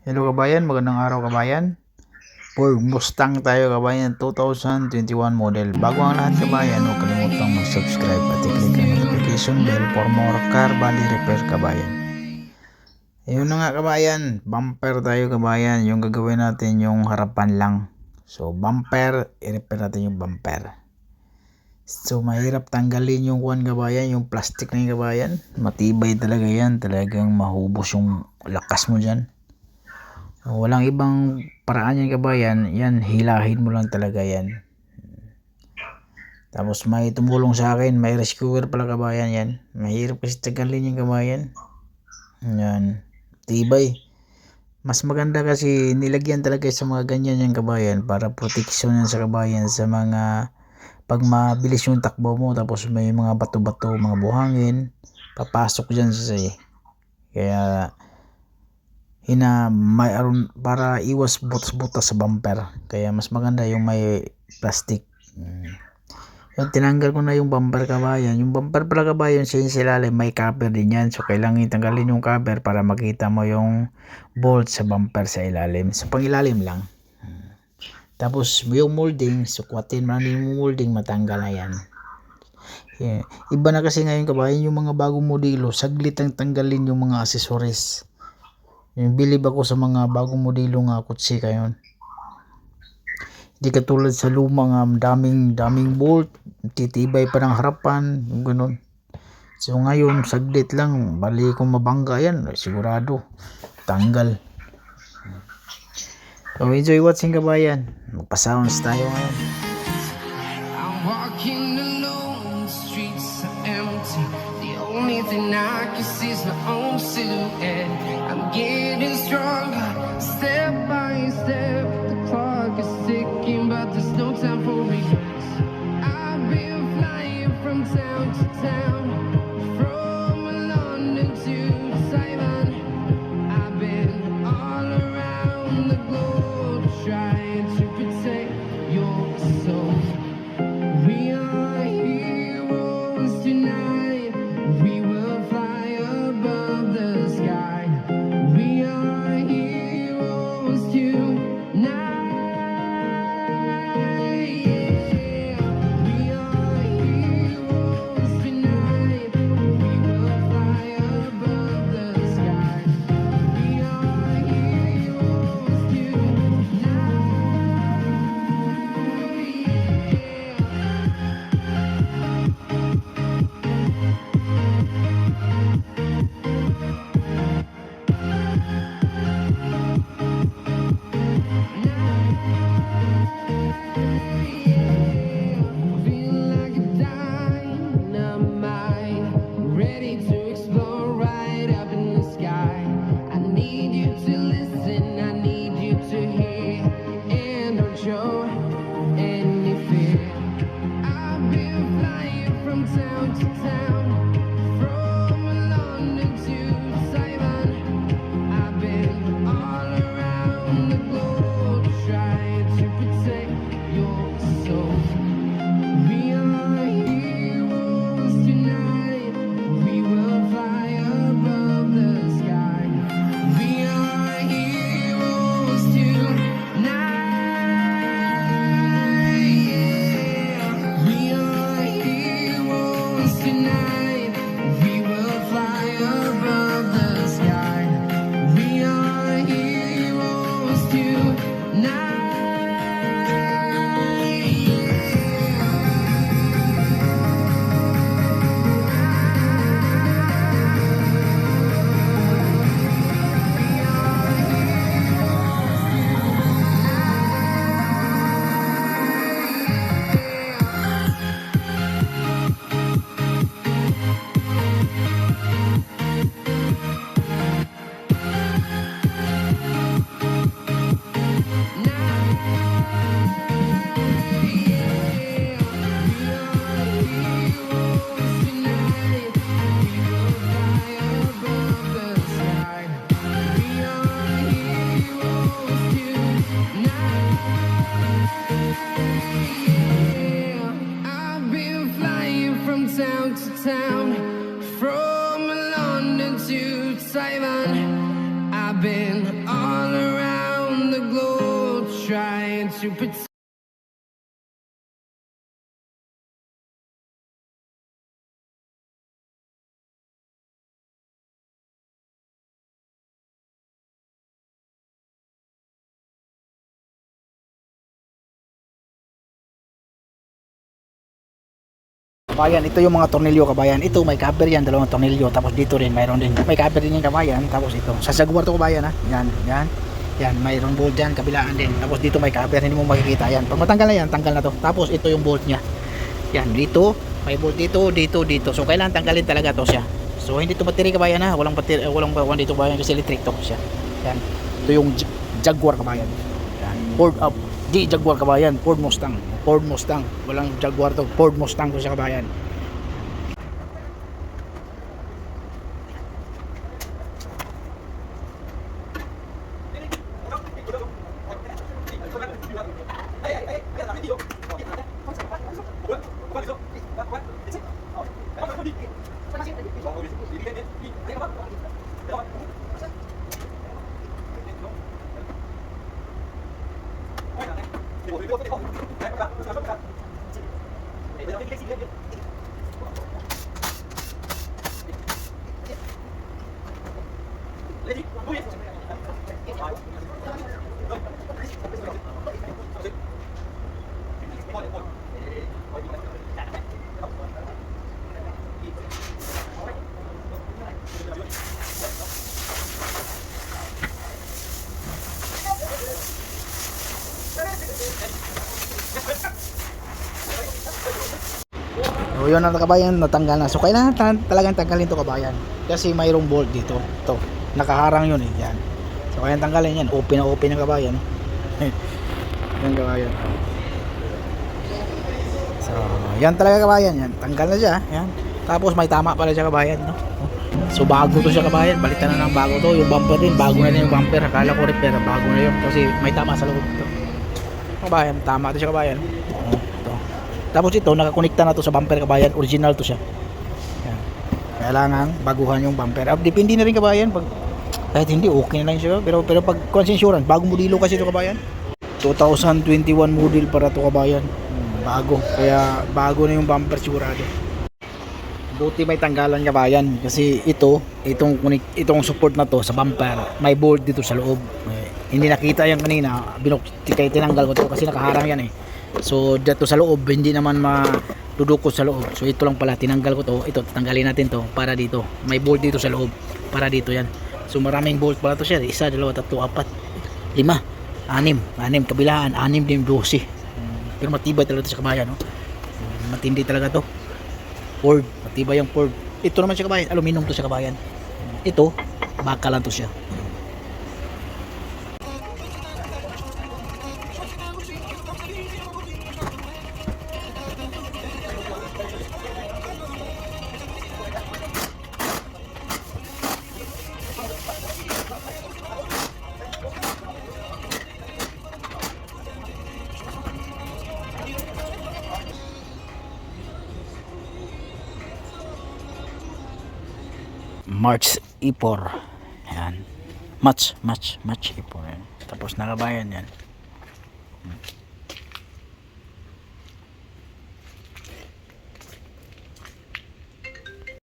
Hello kabayan, magandang araw kabayan. Ford Mustang tayo kabayan, 2021 model. Bago ang lahat kabayan, huwag kalimutang mag-subscribe at i-click ang notification bell for more car body repair kabayan. Ayun na nga kabayan, bumper tayo kabayan. Yung gagawin natin yung harapan lang. So bumper, i-repair natin yung bumper. So mahirap tanggalin yung kuwan kabayan, yung plastic na yung kabayan. Matibay talaga yan, talagang mahubos yung lakas mo dyan. Walang ibang paraan yan kabayan, yan hilahin mo lang talaga yan. Tapos may tumulong sa akin, may rescuer pala kabayan yan. Mahirap kasi tagalin yung kabayan. Yan, tibay. Mas maganda kasi nilagyan talaga sa mga ganyan yung kabayan para protection yan sa kabayan sa mga pag mabilis yung takbo mo tapos may mga bato-bato, mga buhangin, papasok dyan sa kaya mayroon para iwas butas-butas sa bumper, kaya mas maganda yung may plastic. Yung tinanggal ko na yung bumper kabayan, yung bumper pala kabayan sa ilalim may cover din yan, so kailangan tanggalin yung cover para makita mo yung bolt sa bumper sa ilalim, so pang ilalim lang. Tapos yung molding, sukwatin mo yung molding, matanggal na yan. Iba na kasi ngayon kabayan, yung mga bagong modelo saglit ang tanggalin yung mga accessories. Bilib ako sa mga bagong modelo nga kutsi kayon. Hindi katulad sa luma nga daming bolt, titibay pa ng harapan, ganun. So ngayon saglit lang, bali kung mabangga yan, sigurado tanggal. So enjoy watching kabayan. Magpa-sounds tayo ngayon. I'm walking alone, the streets are empty. The only thing I can see is my own silhouette. I'm getting stronger, step by step. The clock is ticking, but there's no time for regrets. I've been flying from town to town, from London to Taiwan. I've been all around the globe trying to protect your soul. We are heroes tonight. We will fly above the sky. We are heroes. trying to pretend. Kabayan, ito yung mga tornilyo kabayan. Ito may cover yan, dalawang tornilyo. Tapos dito rin mayroon din. May cover din yung kabayan. Tapos ito, sa Jaguar to kabayan ha. Yan, yan. Yan, mayroon bolt dyan, kabilaan din. Tapos dito may cover, hindi mo makikita yan. Pag matanggal na yan, tanggal na to. Tapos ito yung bolt niya. Yan, dito, may bolt dito, dito, dito. So kailangan tanggalin talaga to siya. So hindi to battery kabayan ha. Walang battery, walang dito kabayan kasi electric to siya. Yan. Ito yung Jaguar kabayan. Yan. Ford up. Di Jaguar kabayan, Ford Mustang. Ford Mustang, walang Jaguar to, Ford Mustang to siya kabayan. So yun ang kabayan, natanggal na. So kailangan talagang tanggalin to kabayan. Kasi mayroong bolt dito. Ito, nakaharang yun eh. Yan. So kaya tanggalin yan. Open na open ng kabayan. Yan kabayan. So yan talaga kabayan. Yan. Tanggal na siya. Yan. Tapos may tama pala siya kabayan. No? So bago to siya kabayan. Balitan na ng bago to. Yung bumper din. Bago na din yung bumper. Akala ko rin pero bago na yun. Kasi may tama sa loob ito. Kabayan. Tama to siya kabayan. Tapos ito, nakakonekta na to sa bumper kabayan. Original to siya. Yan. Kailangan baguhan yung bumper. Depende na rin kabayan. Kahit hindi, okay na lang siya. Pero pag insurance, bagong modelo kasi ito kabayan. 2021 model para to kabayan. Bago. Kaya bago na yung bumper sigurado. Buti may tanggalan kabayan. Kasi itong support na to sa bumper, may bolt dito sa loob. Hindi nakita yan kanina. Tinanggal ko to kasi nakaharang yan eh. So dito sa loob hindi naman madudukot sa loob. So ito lang pala, tinanggal ko to. Ito tanggalin natin to para dito. May bolt dito sa loob para dito yan. So maraming bolt pala to siya. 1, 2, 3, 4, 5, 6 kabilaan, 6 din 12. Pero matibay talaga to sa kabayan, no? Matindi talaga to. Ford, matibay yung Ford. Ito naman siya kabayan, aluminum to sa kabayan. Ito, bakal lang to siya. March Ipor. Yan. March Ipor. Yan. Tapos nakabayan yan.